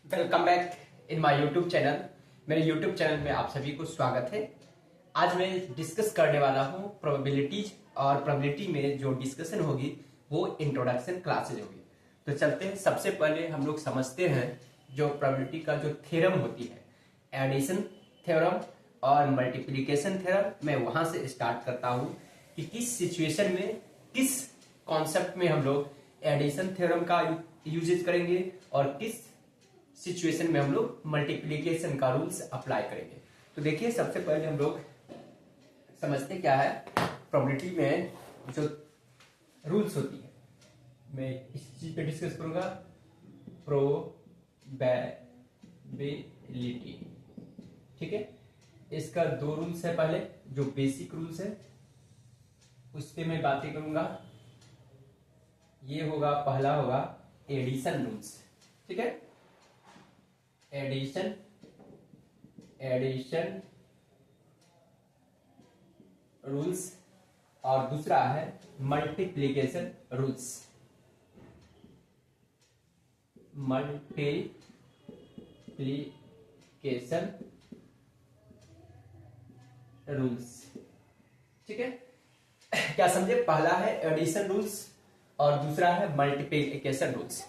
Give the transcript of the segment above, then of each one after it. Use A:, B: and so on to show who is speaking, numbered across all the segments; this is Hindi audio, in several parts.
A: Welcome back in my YouTube channel. मेरे यूट्यूब चैनल में आप सभी को स्वागत है। आज मैं डिस्कस करने वाला हूँ प्रोबेबिलिटीज, और प्रोबेबिलिटी में जो डिस्कशन होगी वो इंट्रोडक्शन क्लासेज होगी। तो चलते हैं, सबसे पहले हम लोग समझते हैं जो प्रोबेबिलिटी का जो थ्योरम होती है, एडिशन थ्योरम और मल्टीप्लिकेशन थ्योरम। मैं वहां से स्टार्ट करता हूँ कि किस सिचुएशन में, किस कॉन्सेप्ट में हम लोग एडिशन थ्योरम का यूजेज करेंगे और किस सिचुएशन में हम लोग मल्टीप्लिकेशन का रूल्स अप्लाई करेंगे। तो देखिए, सबसे पहले हम लोग समझते क्या है प्रोबेबिलिटी में जो रूल्स होती है। मैं इस चीज पे डिस्कस करूंगा, प्रोबेबिलिटी। ठीक है, इसका दो रूल्स है। पहले जो बेसिक रूल्स है उस पे मैं बातें करूंगा। ये होगा, पहला होगा एडिशन रूल्स। ठीक है, एडिशन रूल्स, और दूसरा है मल्टीप्लिकेशन रूल्स। Multiplication rules. ठीक है, क्या समझे? पहला है एडिशन रूल्स और दूसरा है मल्टीप्लिकेशन रूल्स।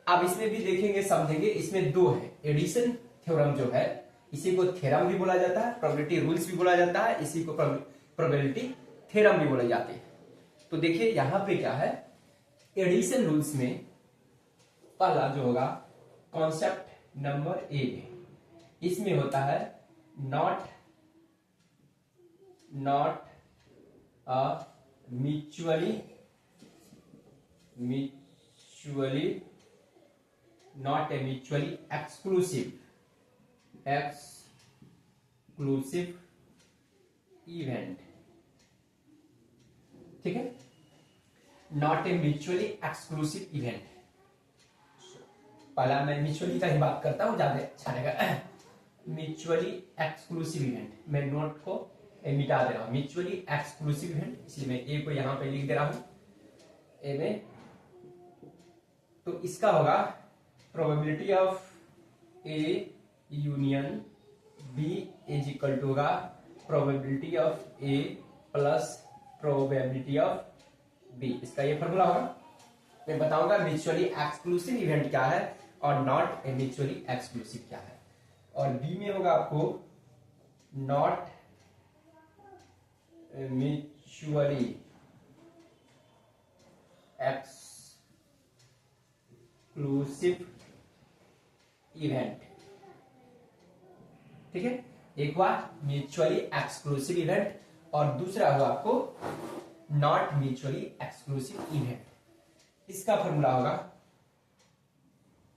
A: अब इसमें भी देखेंगे, समझेंगे। इसमें दो है। एडिशन थ्योरम जो है, इसी को थ्योरम भी बोला जाता है, प्रोबेबिलिटी रूल्स भी बोला जाता है, इसी को प्रोबेबिलिटी थ्योरम भी बोले जाते हैं। तो देखिए यहां पे क्या है, एडिशन रूल्स में पहला जो होगा कॉन्सेप्ट नंबर ए, इसमें होता है not a mutually not a mutually exclusive event। ठीक है, not a mutually exclusive event. पहला मैं म्यूचुअली का ही बात करता हूं, ज्यादा अच्छा रहेगा। म्यूचुअली एक्सक्लूसिव इवेंट, मैं नोट को मिटा दे रहा हूं। म्यूचुअली एक्सक्लूसिव इवेंट, इसलिए मैं ए को यहां पे लिख दे रहा हूं, ए में। तो इसका होगा probability of A union B is equal to होगा probability of A plus probability of B. इसका ये फॉर्मूला होगा। मैं बताऊंगा म्यूचुअली एक्सक्लूसिव इवेंट क्या है और नॉट ए म्यूचुअली एक्सक्लूसिव क्या है। और बी में होगा आपको नॉट म्यूचुअली एक्सक्लूसिव इवेंट। ठीक है, एक हुआ म्यूचुअली एक्सक्लूसिव इवेंट और दूसरा हुआ आपको नॉट म्यूचुअली एक्सक्लूसिव इवेंट। इसका फॉर्मूला होगा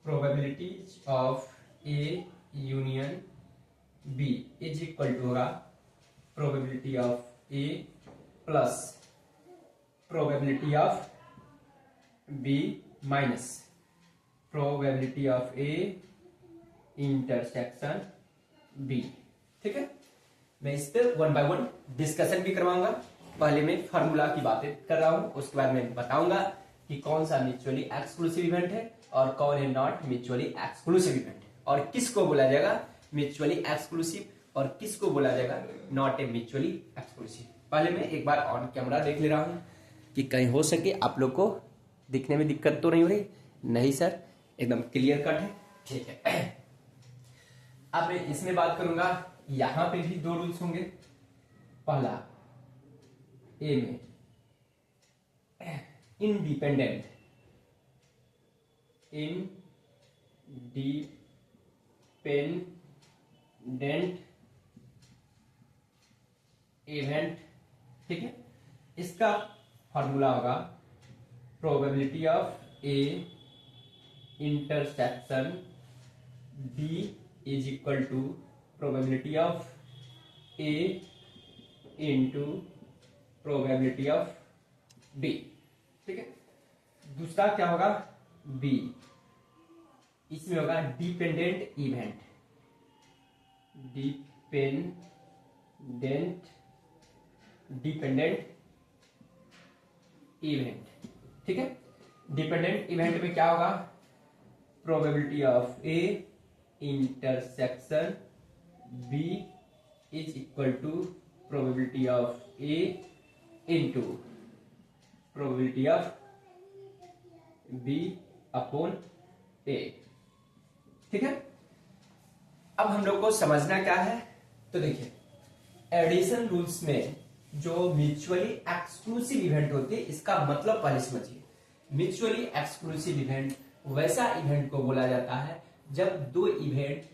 A: probabilities of A union B is equal to होगा probability of A plus probability of B minus probability of A intersection B. ठीक है, मैं इस पर वन बाय वन डिस्कशन भी करवाऊंगा। पहले मैं फार्मूला की बातें कर रहा हूं, उसके बाद मैं बताऊंगा कि कौन सा म्यूचुअली एक्सक्लूसिव इवेंट है और कौन है नॉट म्यूचुअली एक्सक्लूसिव इवेंट, और किसको बोला जाएगा म्यूचुअली एक्सक्लूसिव और किसको बोला जाएगा नॉट ए म्यूचुअली एक्सक्लूसिव। पहले मैं एक बार ऑन कैमरा देख ले रहा हूं कि कहीं हो सके आप लोग को दिखने में दिक्कत तो नहीं हो रही। नहीं सर, एकदम क्लियर कट है। ठीक है, अब मैं इसमें बात करूंगा। यहां पे भी दो रूल्स होंगे। पहला ए में इंडिपेंडेंट इवेंट। ठीक है, इसका फॉर्मूला होगा probability of A intersection B is equal to probability of A into probability of B. ठीक है, दूसरा क्या होगा बी, इसमें होगा डिपेंडेंट इवेंट। Dependent event. ठीक है, डिपेंडेंट इवेंट में क्या होगा probability of A intersection B is equal to probability of A into probability of B upon A. ठीक है, अब हम लोग को समझना क्या है, तो देखिए एडिशन रूल्स में जो म्यूचुअली एक्सक्लूसिव इवेंट होते हैं, इसका मतलब पहले समझिए। म्यूचुअली एक्सक्लूसिव इवेंट वैसा इवेंट को बोला जाता है जब दो इवेंट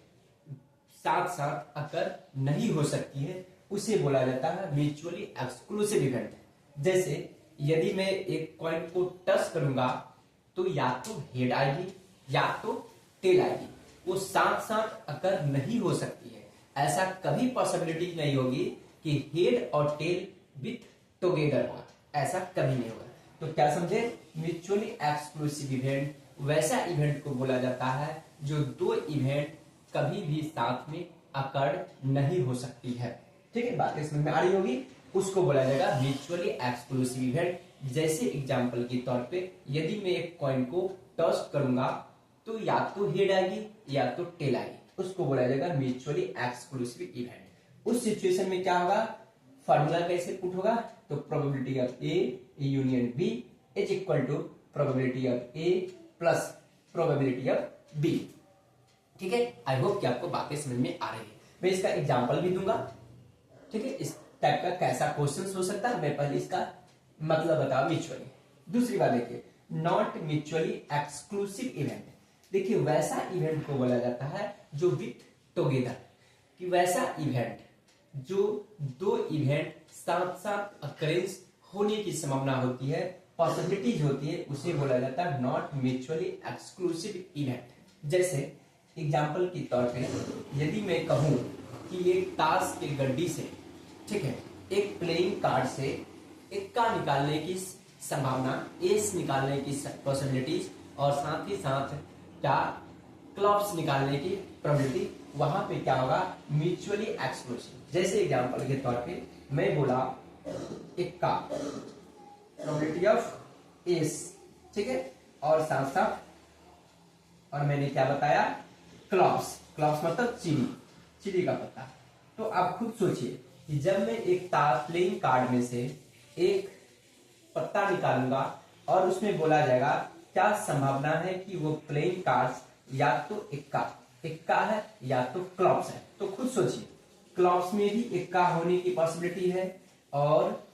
A: साथ साथ अकर नहीं हो सकती है, उसे बोला जाता है म्यूचुअली एक्सक्लूसिव इवेंट। जैसे यदि मैं एक कॉइन को टच करूंगा तो या तो हेड आएगी या तो टेल आएगी, वो साथ साथ अकर नहीं हो सकती है। ऐसा कभी पॉसिबिलिटी नहीं होगी कि हेड और टेल विथ टुगेदर होगा, ऐसा कभी नहीं होगा। तो क्या समझे, म्यूचुअली एक्सक्लूसिव इवेंट वैसा इवेंट को बोला जाता है जो दो इवेंट कभी भी साथ में अकर नहीं हो सकती है। ठीक है, बातें समझ में आ रही होगी, उसको बोला जाएगा म्यूचुअली एक्सक्लूसिव इवेंट। जैसे एग्जांपल के तौर पे यदि मैं एक कॉइन को टॉस करूंगा तो या तो हेड आएगी या तो टेल आएगी, उसको बोला जाएगा म्यूचुअली एक्सक्लूसिव इवेंट। उस सिचुएशन में क्या होगा, फार्मूला कैसे पुट होगा, तो probability of A union B is equal to probability of A plus probability of B. ठीक है, आई होप कि आपको बातें समझ में आ रही है। मैं इसका एग्जांपल भी दूंगा। ठीक है, इस टाइप का कैसा क्वेश्चन हो सकता है, मैं पहले इसका मतलब बताऊं म्यूचुअली। दूसरी बात देखिए, नॉट म्यूचुअली एक्सक्लूसिव इवेंट। देखिए वैसा इवेंट को बोला जाता है जो विथ टुगेदर, कि वैसा इवेंट जो दो इवेंट साथ साथ अकरेंस होने की संभावना होती है, पॉसिबिलिटीज होती है, उसे बोला जाता है नॉट म्यूचुअली एक्सक्लूसिव इवेंट। जैसे एग्जांपल के तौर पे यदि मैं कहूं कि एक ताश के गड्डी से, ठीक है, एक प्लेइंग कार्ड से इक्का निकालने की संभावना, एस निकालने की पॉसिबिलिटीज, और साथ ही साथ क्या क्लब्स निकालने की प्रोबेबिलिटी, वहां पे क्या होगा, म्यूचुअली एक्सक्लूसिव। जैसे एग्जांपल के तौर पे मैं बोला इक्का, प्रोबेबिलिटी ऑफ एस, ठीक है, और साथ साथ और मैंने क्या बताया, क्लब्स। क्लब्स मतलब चिड़ी का पत्ता। तो आप खुद सोचिए कि जब मैं एक प्लेइंग कार्ड में से एक पत्ता निकालूंगा और उसमें बोला जाएगा क्या संभावना है कि वो प्लेइंग कार्ड्स या तो इक्का है या तो क्लब्स है। तो खुद सोचिए, क्लब्स में भी इक्का होने की पॉसिबिलिटी है और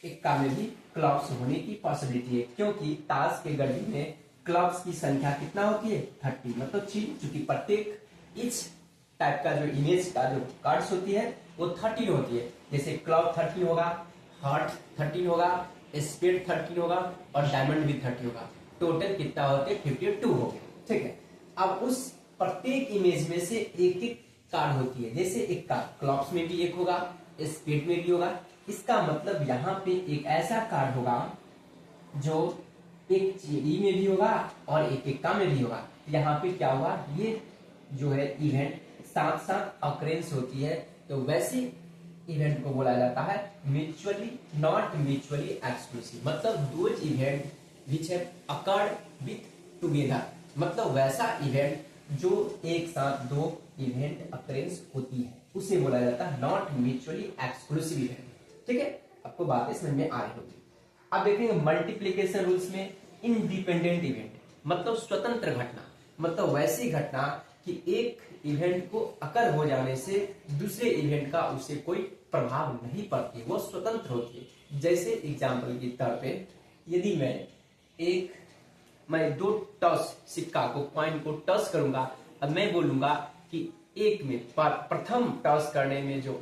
A: इक्का में भी क्लब्स होने की पॉसिबिलिटी है, क्योंकि ताश के गड्डी में क्लब्स की संख्या कितना होती है, 30, मतलब चूंकि प्रत्येक इच टाइप का जो इमेज का जो कार्ड्स होती है वो 13 होती है। जैसे क्लब 13 होगा, हार्ट 13 होगा, स्पेड 13 होगा और डायमंड भी 30 होगा। टोटल कितना होते हैं, 52 हो गए। ठीक है, अब उस प्रत्येक इमेज में से एक एक कार्ड होती है। जैसे एक कार्ड क्लब्स में भी एक होगा, स्पेड में भी होगा। इसका मतलब यहाँ पे एक ऐसा कार्ड होगा जो एक चिड़ी में भी होगा और एक इक्का में भी होगा। यहाँ पे क्या हुआ, ये जो है इवेंट साथ साथ अकरेंस होती है, तो वैसे इवेंट को बोला जाता है म्यूचुअली नॉट म्यूचुअली एक्सक्लूसिव। मतलब दो event which have occurred with together, मतलब वैसा इवेंट जो एक साथ दो इवेंट अकरेंस होती है, उसे बोला जाता है नॉट म्यूचुअली एक्सक्लूसिव इवेंट। ठीक है, आपको बातें समझ में आ रही होगी। अब देखेंगे मल्टीप्लीकेशन रूल्स में इंडिपेंडेंट इवेंट, मतलब स्वतंत्र घटना, मतलब वैसी घटना कि एक इवेंट को अकर हो जाने से दूसरे इवेंट का उसे कोई प्रभाव नहीं पड़ती, वो स्वतंत्र होती है। जैसे एग्जांपल के तौर पे यदि मैं दो टॉस सिक्का को, कॉइन को टॉस करूंगा, अब मैं बोलूंगा कि एक में प्रथम टॉस करने में जो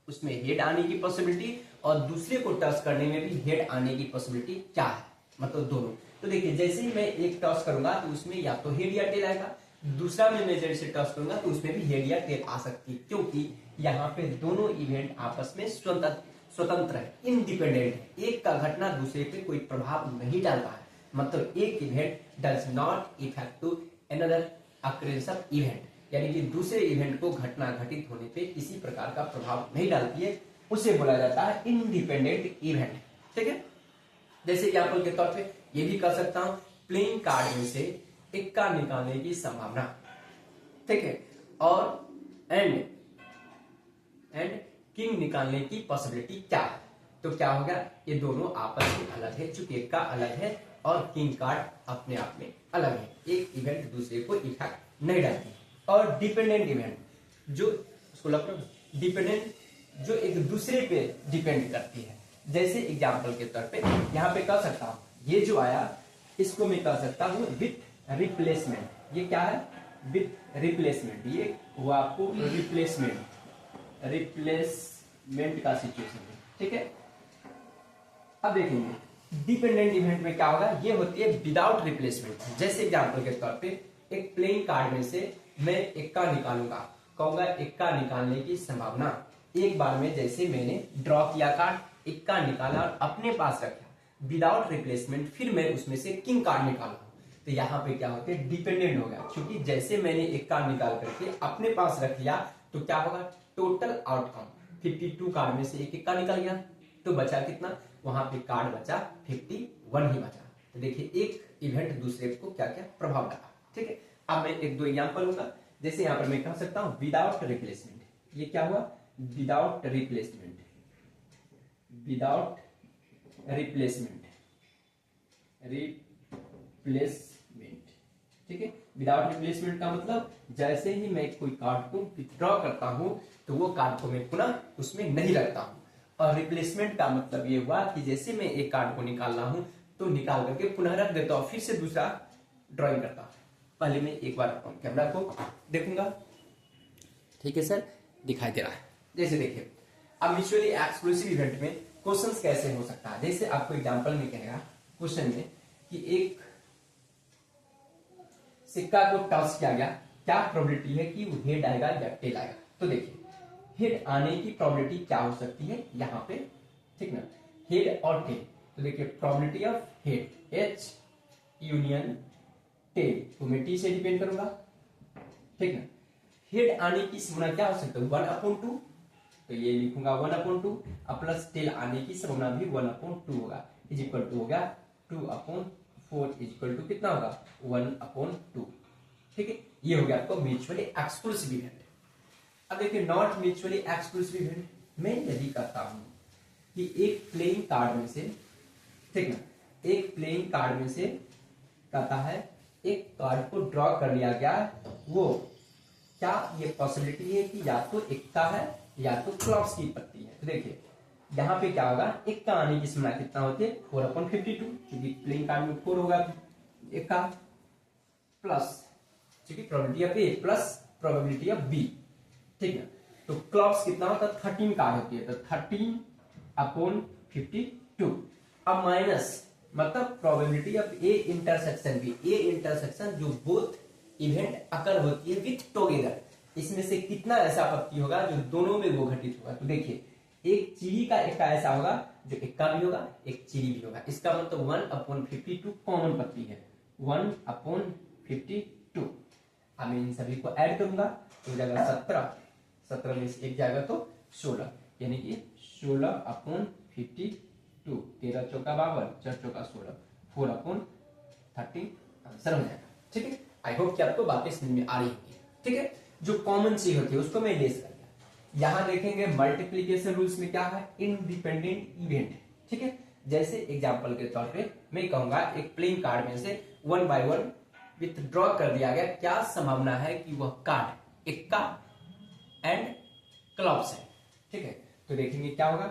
A: उसमें हेड आने की पॉसिबिलिटी और दूसरे को टॉस करने में भी हेड आने की पॉसिबिलिटी क्या है, मतलब दोनों। तो देखिए जैसे ही मैं एक टॉस करूंगा तो उसमें या तो हेड या टेल आएगा, दूसरा में मैं जैसे टॉस करूंगा तो उसमें भी हेड या टेल आ सकती है, क्योंकि यहाँ पे दोनों इवेंट आपस में स्वतंत्र है, इंडिपेंडेंट है। एक का घटना दूसरे पे कोई प्रभाव नहीं डालता है, मतलब एक event does not effect to another occurrence of event, यानी कि दूसरे इवेंट को घटना घटित होने पे किसी प्रकार का प्रभाव नहीं डालती है, उसे बोला जाता है इंडिपेंडेंट इवेंट। ठीक है, जैसे एग्जांपल के तौर पे ये भी कर सकता हूं, प्लेइंग कार्ड में से इक्का निकालने की संभावना, ठीक है। और एंड किंग निकालने की पॉसिबिलिटी क्या है, तो क्या हो गया, ये दोनों आपस में अलग है, चूंकि एक का अलग है और किंग कार्ड अपने आप में अलग है, एक इवेंट दूसरे को इफेक्ट नहीं डालती। और डिपेंडेंट इवेंट जो उसको डिपेंडेंट जो एक दूसरे पे डिपेंड करती है, जैसे एग्जांपल के तौर पे यहाँ पे कह सकता हूँ, ये जो आया इसको मैं कह सकता हूँ विथ रिप्लेसमेंट। ये क्या है, विथ रिप्लेसमेंट, ये वो आपको रिप्लेसमेंट का सिचुएशन है, ठीक है। अब देखेंगे डिपेंडेंट इवेंट में क्या होगा, ये होती है विदाउट रिप्लेसमेंट। जैसे एग्जांपल के तौर पे एक प्लेइंग कार्ड में से मैं इक्का निकालूंगा, कहूंगा इक्का निकालने की संभावना, एक बार में जैसे मैंने ड्रॉ किया कार्ड, इक्का निकाला और अपने पास रखा विदाउट रिप्लेसमेंट, फिर मैं उसमें से किंग कार्ड निकाला, तो यहाँ पे क्या होते हैं, डिपेंडेंट हो गया, क्योंकि जैसे मैंने इक्का निकाल करके अपने पास रख लिया तो क्या होगा, टोटल आउटकम 52 कार्ड में से एक इक्का निकल गया, तो बचा कितना, वहां पे कार्ड बचा 51 ही बचा। तो देखिए एक इवेंट दूसरे को क्या क्या प्रभाव डाला, ठीक है। अब मैं एक दो एग्जांपल लूंगा, जैसे यहां पर मैं कह सकता हूं विदाउट रिप्लेसमेंट, ये क्या हुआ, विदाउट रिप्लेसमेंट, ठीक है। विदाउट रिप्लेसमेंट का मतलब जैसे ही मैं कोई कार्ड को विथड्रॉ करता हूं तो वो कार्ड को मैं पुनः उसमें नहीं रखता हूं। और रिप्लेसमेंट का मतलब ये हुआ कि जैसे मैं एक कार्ड को निकाल रहा हूं तो निकाल करके पुनः रख देता हूं, फिर से दूसरा ड्रॉइंग करता हूं। पहले मैं एक बार कैमरा को देखूंगा, ठीक है सर, दिखाई दे रहा है। जैसे देखिए अब म्यूचुअली एक्सक्लूसिव इवेंट में क्वेश्चंस कैसे हो सकता है, जैसे आपको एग्जांपल में कहेगा क्वेश्चन में कि एक सिक्का को टॉस किया गया, क्या प्रोबेबिलिटी है कि वो हेड आएगा या टेल आएगा। तो देखिए हेड आने की प्रोबेबिलिटी क्या हो सकती है यहाँ पे, ठीक ना, हेड और टेल। तो देखिए probability of head H union tail, तो मैं टी से डिपेंड करूंगा, ठीक ना। हेड आने की संभावना क्या हो सकती है, 1/2, तो ये लिखूंगा 1/2, प्लस टेल आने की संभावना भी 1/2 होगा, इज इक्वल टू हो गया 2/4, इज इक्वल टू कितना होगा 1/2, ठीक है। ये हो गया आपको म्यूचुअली एक्सक्लूसिव इवेंट। अब देखिए नॉट म्यूचुअली एक्सक्लूसिव इवेंट मैं यदि करता हूं कि एक प्लेइंग कार्ड में से, ठीक ना, एक प्लेइंग कार्ड में से कहता है एक कार्ड को ड्रॉ कर लिया गया, वो क्या ये पॉसिबिलिटी है कि या तो इक्का है या तो क्लॉप्स की पत्ती है। तो देखिए यहाँ पे क्या होगा, इक्का आने की संभावना कितना होती है 4/52, क्योंकि प्लेइंग कार्ड में 4 होगा इक्का, प्लस क्योंकि probability of A plus probability of B, ठीक है। तो क्लॉप्स कितना होता है 13 कार्ड होती है, तो 13/52। अब माइनस मतलब probability of A intersection B, A intersection जो बोथ इवेंट अकर होती है विथ टुगेदर, इसमें से कितना ऐसा पत्ती होगा जो दोनों में वो घटित होगा। तो देखिए एक चिड़ी का इक्का ऐसा होगा जो इक्का भी होगा एक चिड़ी भी होगा, इसका मतलब 1/52 कॉमन पत्ती है, 1/52। अब मैं इन सभी को ऐड करूंगा तो जाएगा 17 में से एक जाएगा तो 16, यानी कि 16/52, 13 चौका 52, 4 चौका 16, 4/13 आंसर हो जाएगा, ठीक है। आई होप कि आपको बातें समझ में आ रही होगी, ठीक है। जो कॉमन चीज होती है उसको मैं लेस कर दिया। यहां देखेंगे मल्टीप्लीकेशन रूल्स में क्या है, इंडिपेंडेंट इवेंट, ठीक है। जैसे एग्जांपल के तौर पे मैं कहूंगा एक प्लेइंग कार्ड में से 1 by 1 विथड्रॉ कर दिया गया, क्या संभावना है कि वह कार्ड इक्का एंड क्लॉप्स है, ठीक है। तो देखेंगे क्या होगा,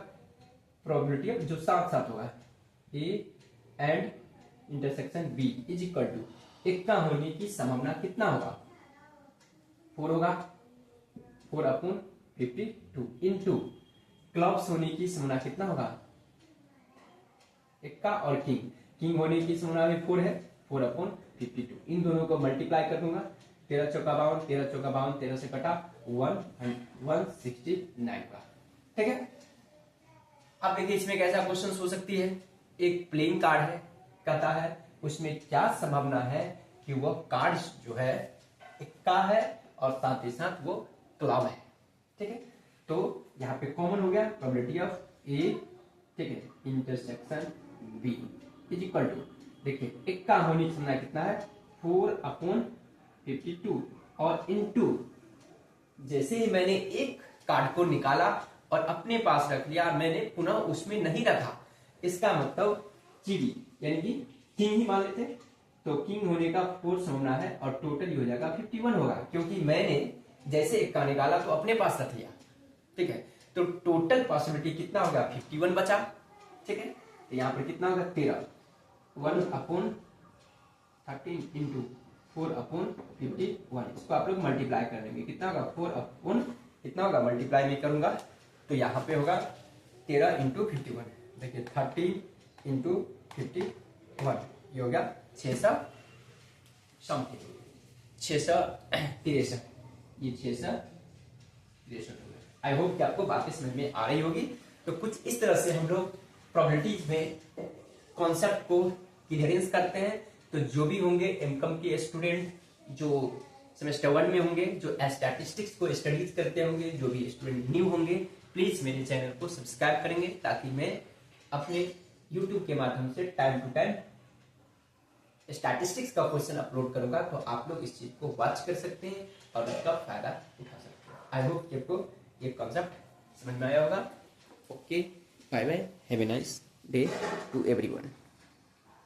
A: प्रोबेबिलिटी ऑफ जो साथ साथ होगा A and intersection B is equal to इक्का होने की संभावना कितना होगा 4 होगा, 4/52 इनटू क्लॉप्स होने की संभावना कितना होगा, इक्का और किंग होने की संभावना भी 4 है, 4/52। इन दोनों को मल्टीप्लाई कर दूंगा, 13 चौका 52, 13 चौका 52, 13 से कटा 169 का, ठीक है। अब देखिए इसमें कैसा क्वेश्चन हो सकती है, एक प्लेइंग कार्ड है, कहता है उसमें क्या संभावना है कि वह कार्ड जो है इक्का है और साथ ही साथ वो क्लॉब है, ठीक है। तो यहाँ पे कॉमन हो गया प्रोबेबिलिटी ऑफ ए, ठीक है, intersection B is equal to, देखिए इक्का होने की संभावना कितना है 4/52 और इनटू, जैसे ही मैंने एक कार्ड को निकाला और अपने पास रख लिया, मैंने पुनः उसमें नहीं रखा, इसका मतलब जीडी यानी कि किंग ही मान लेते हैं, तो किंग होने का 4 संभावना है और टोटल ही हो जाएगा 51 होगा, क्योंकि मैंने जैसे एक का निकाला तो अपने पास रख लिया। ठीक है, तो टोटल पॉसिबिलिटी कितना होगा, 51 बचा। ठीक है, तो यहाँ पर कितना होगा 13, 1/13 इंटू 4/51। इसको आप लोग मल्टीप्लाई कर देंगे, कितना होगा 4 कितना होगा, मल्टीप्लाई में करूंगा तो यहाँ पे होगा 13 इंटू 51। देखिए 13 इंटू 51, ये हो गया 600 समथिंग, 663, ये 663 हो गया। आई होप कि आपको बातें समझ में आ रही होगी। तो कुछ इस तरह से हम लोग प्रोबेबिलिटीज में कॉन्सेप्ट को क्लियरेंस करते हैं। तो जो भी होंगे एमकॉम के स्टूडेंट, जो सेमेस्टर 1 में होंगे, जो स्टैटिस्टिक्स को स्टडीज करते होंगे, जो भी स्टूडेंट न्यू होंगे, प्लीज मेरे चैनल को सब्सक्राइब करेंगे, ताकि मैं अपने यूट्यूब के माध्यम से टाइम टू टाइम स्टैटिस्टिक्स का क्वेश्चन अपलोड करूंगा, तो आप लोग इस चीज को वॉच कर सकते हैं और उसका फायदा उठा सकते हैं। आई होप कि आपको ये कॉन्सेप्ट समझ में आया होगा। Okay, bye bye, have a nice day to everyone.